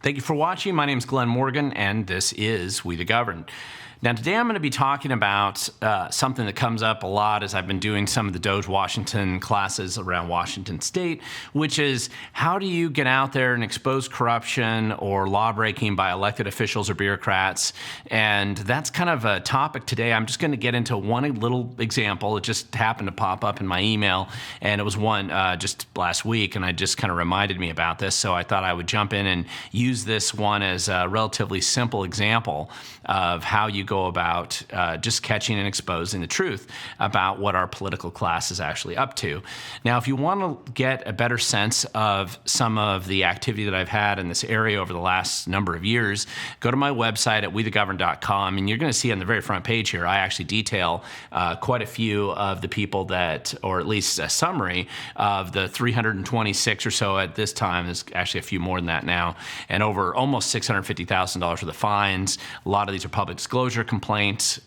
Thank you for watching. My name is Glenn Morgan, and this is We the Governed. Now, today I'm going to be talking about something that comes up a lot as I've been doing some of the Doge Washington classes around Washington State, which is how do you get out there and expose corruption or law breaking by elected officials or bureaucrats? And that's kind of a topic today. I'm just going to get into one little example. It just happened to pop up in my email, and it was one just last week, and it just kind of reminded me about this. So I thought I would jump in and use this one as a relatively simple example of how you go about just catching and exposing the truth about what our political class is actually up to. Now, if you want to get a better sense of some of the activity that I've had in this area over the last number of years, go to my website at wethegovern.com, and you're going to see on the very front page here, I actually detail quite a few of the people that, or at least a summary of the 326 or so at this time. There's actually a few more than that now, and over almost $650,000 worth of fines. A lot of these are public disclosure complaints,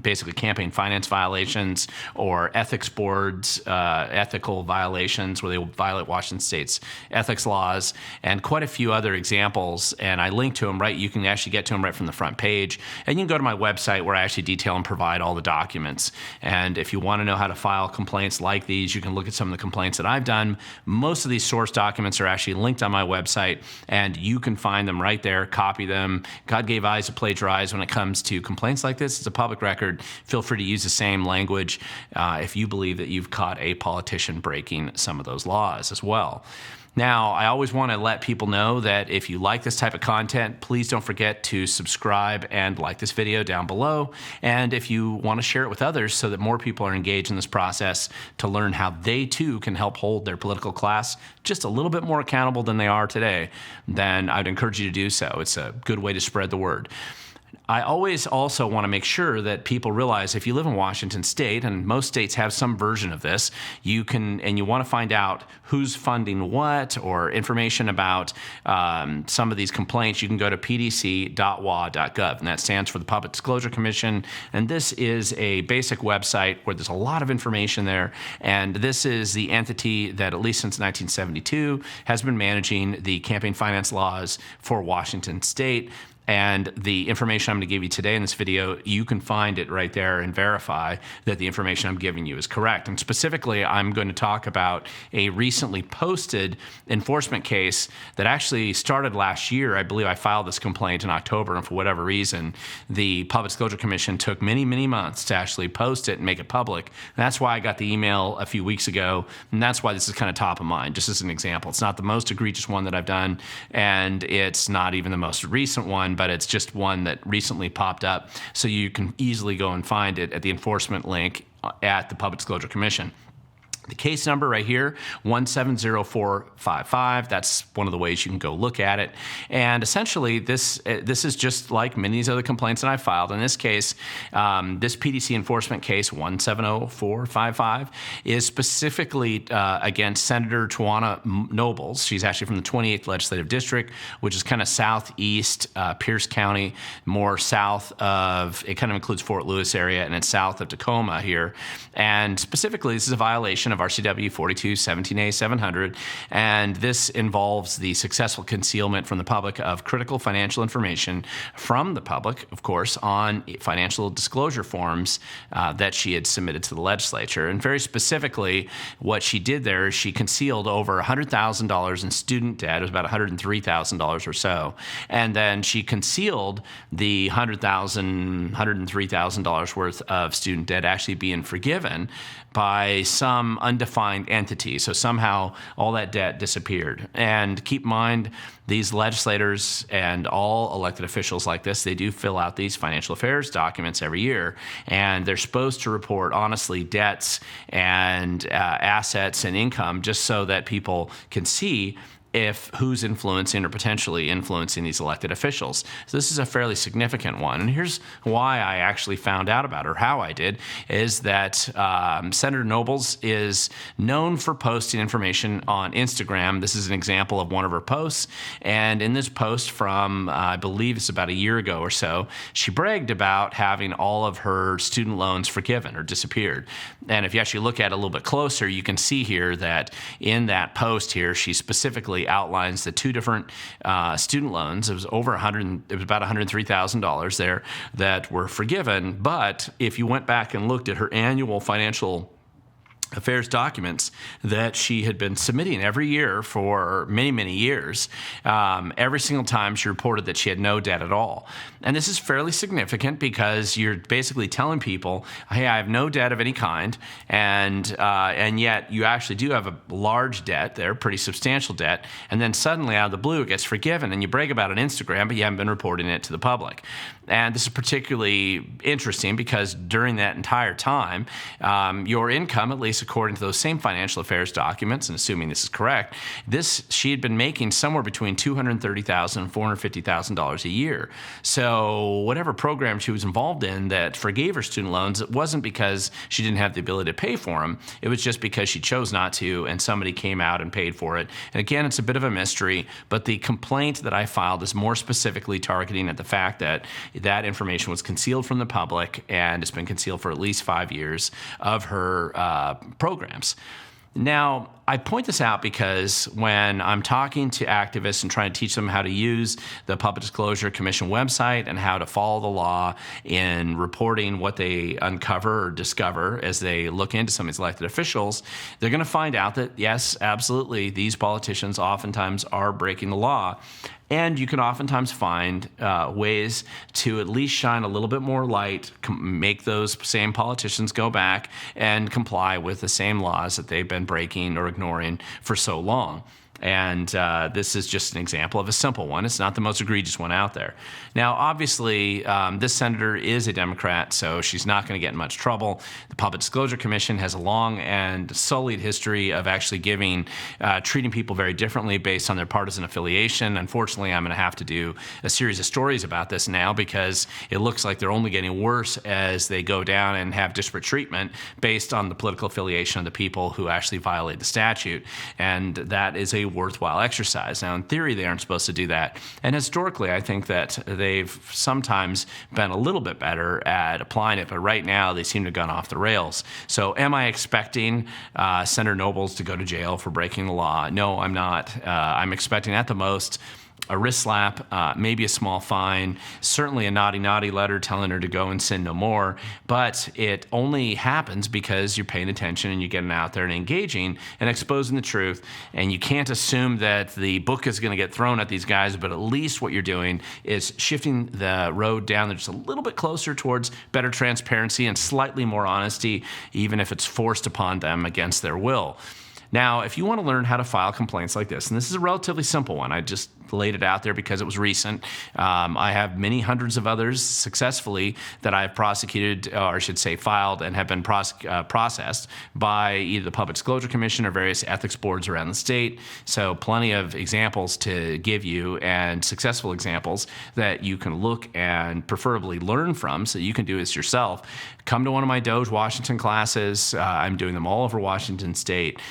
basically campaign finance violations or ethics boards, ethical violations where they violate Washington State's ethics laws, and quite a few other examples. And I link to them right. You can actually get to them right from the front page. And you can go to my website where I actually detail and provide all the documents. And if you want to know how to file complaints like these, you can look at some of the complaints that I've done. Most of these source documents are actually linked on my website, and you can find them right there, copy them. God gave eyes to plagiarize when it comes to complaints like this. It's a public record. Feel free to use the same language if you believe that you've caught a politician breaking some of those laws as well. Now, I always want to let people know that if you like this type of content, please don't forget to subscribe and like this video down below. And if you want to share it with others so that more people are engaged in this process to learn how they too can help hold their political class just a little bit more accountable than they are today, then I'd encourage you to do so. It's a good way to spread the word. I always also want to make sure that people realize if you live in Washington State, and most states have some version of this, you want to find out who's funding what or information about some of these complaints, you can go to pdc.wa.gov, and that stands for the Public Disclosure Commission. And this is a basic website where there's a lot of information there. And this is the entity that, at least since 1972, has been managing the campaign finance laws for Washington State. And the information I'm going to give you today in this video, you can find it right there and verify that the information I'm giving you is correct. And specifically, I'm going to talk about a recently posted enforcement case that actually started last year. I believe I filed this complaint in October, and for whatever reason, the Public Disclosure Commission took many, many months to actually post it and make it public. And that's why I got the email a few weeks ago, and that's why this is kind of top of mind, just as an example. It's not the most egregious one that I've done, and it's not even the most recent one, but it's just one that recently popped up, so you can easily go and find it at the enforcement link at the Public Disclosure Commission. The case number right here, 170455, that's one of the ways you can go look at it. And essentially, this is just like many of these other complaints that I filed. In this case, this PDC enforcement case, 170455, is specifically against Senator Tawana Nobles. She's actually from the 28th Legislative District, which is kind of southeast Pierce County, more south of, it kind of includes Fort Lewis area, and it's south of Tacoma here. And specifically, this is a violation of RCW 4217A700, and this involves the successful concealment from the public of critical financial information from the public, of course, on financial disclosure forms that she had submitted to the legislature. And very specifically, what she did there is she concealed over $100,000 in student debt. It was about $103,000 or so. And then she concealed the $103,000 worth of student debt actually being forgiven by some undefined entity. So somehow all that debt disappeared. And keep in mind, these legislators and all elected officials like this, they do fill out these financial affairs documents every year, and they're supposed to report honestly debts and assets and income just so that people can see if who's influencing or potentially influencing these elected officials. So this is a fairly significant one. And here's why I actually found out about her, how I did, is that Senator Nobles is known for posting information on Instagram. This is an example of one of her posts. And in this post from, I believe it's about a year ago or so, she bragged about having all of her student loans forgiven or disappeared. And if you actually look at it a little bit closer, you can see here that in that post here, she specifically basically outlines the two different student loans. It was it was about $103,000 there that were forgiven. But if you went back and looked at her annual financial affairs documents that she had been submitting every year for many, many years, every single time she reported that she had no debt at all. And this is fairly significant because you're basically telling people, hey, I have no debt of any kind, and yet you actually do have a large debt there, pretty substantial debt, and then suddenly out of the blue it gets forgiven, and you brag about it on Instagram, but you haven't been reporting it to the public. And this is particularly interesting because during that entire time, your income, at least according to those same financial affairs documents, and assuming this is correct, she had been making somewhere between $230,000 and $450,000 a year. So whatever program she was involved in that forgave her student loans, it wasn't because she didn't have the ability to pay for them. It was just because she chose not to, and somebody came out and paid for it. And again, it's a bit of a mystery, but the complaint that I filed is more specifically targeting at the fact that that information was concealed from the public, and it's been concealed for at least 5 years of her programs. Now, I point this out because when I'm talking to activists and trying to teach them how to use the Public Disclosure Commission website and how to follow the law in reporting what they uncover or discover as they look into some of these elected officials, they're going to find out that, yes, absolutely, these politicians oftentimes are breaking the law. And you can oftentimes find ways to at least shine a little bit more light, make those same politicians go back and comply with the same laws that they've been breaking or ignoring for so long. And this is just an example of a simple one. It's not the most egregious one out there. Now, obviously, this senator is a Democrat, so she's not going to get in much trouble. The Public Disclosure Commission has a long and sullied history of actually treating people very differently based on their partisan affiliation. Unfortunately, I'm going to have to do a series of stories about this now because it looks like they're only getting worse as they go down and have disparate treatment based on the political affiliation of the people who actually violate the statute. And that is a worthwhile exercise. Now, in theory, they aren't supposed to do that. And historically, I think that they've sometimes been a little bit better at applying it, but right now they seem to have gone off the rails. So am I expecting Senator Nobles to go to jail for breaking the law? No, I'm not. I'm expecting at the most a wrist slap, maybe a small fine, certainly a naughty letter telling her to go and sin no more. But it only happens because you're paying attention and you're getting out there and engaging and exposing the truth. And you can't assume that the book is going to get thrown at these guys, but at least what you're doing is shifting the road down there just a little bit closer towards better transparency and slightly more honesty, even if it's forced upon them against their will. Now, if you want to learn how to file complaints like this, and this is a relatively simple one, I just laid it out there because it was recent. I have many hundreds of others successfully that I've prosecuted, or I should say filed, and have been processed by either the Public Disclosure Commission or various ethics boards around the state. So plenty of examples to give you and successful examples that you can look and preferably learn from so you can do this yourself. Come to one of my Doge Washington classes. I'm doing them all over Washington State.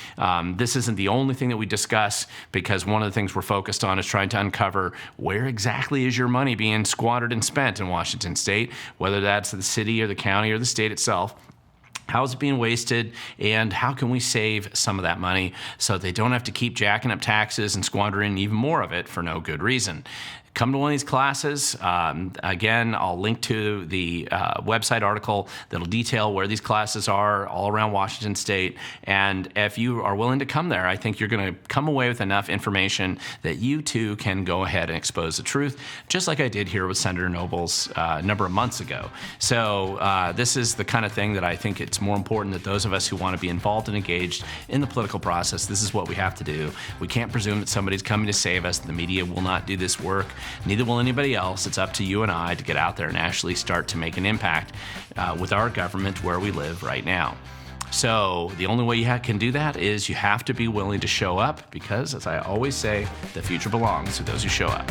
This isn't the only thing that we discuss because one of the things we're focused on is trying to uncover where exactly is your money being squandered and spent in Washington State, whether that's the city or the county or the state itself. How is it being wasted, and how can we save some of that money so they don't have to keep jacking up taxes and squandering even more of it for no good reason? Come to one of these classes. Again, I'll link to the website article that'll detail where these classes are all around Washington State. And if you are willing to come there, I think you're going to come away with enough information that you too can go ahead and expose the truth, just like I did here with Senator Nobles a number of months ago. So this is the kind of thing that I think it's more important that those of us who want to be involved and engaged in the political process, this is what we have to do. We can't presume that somebody's coming to save us. The media will not do this work. Neither will anybody else. It's up to you and I to get out there and actually start to make an impact with our government where we live right now. So the only way you can do that is you have to be willing to show up because, as I always say, the future belongs to those who show up.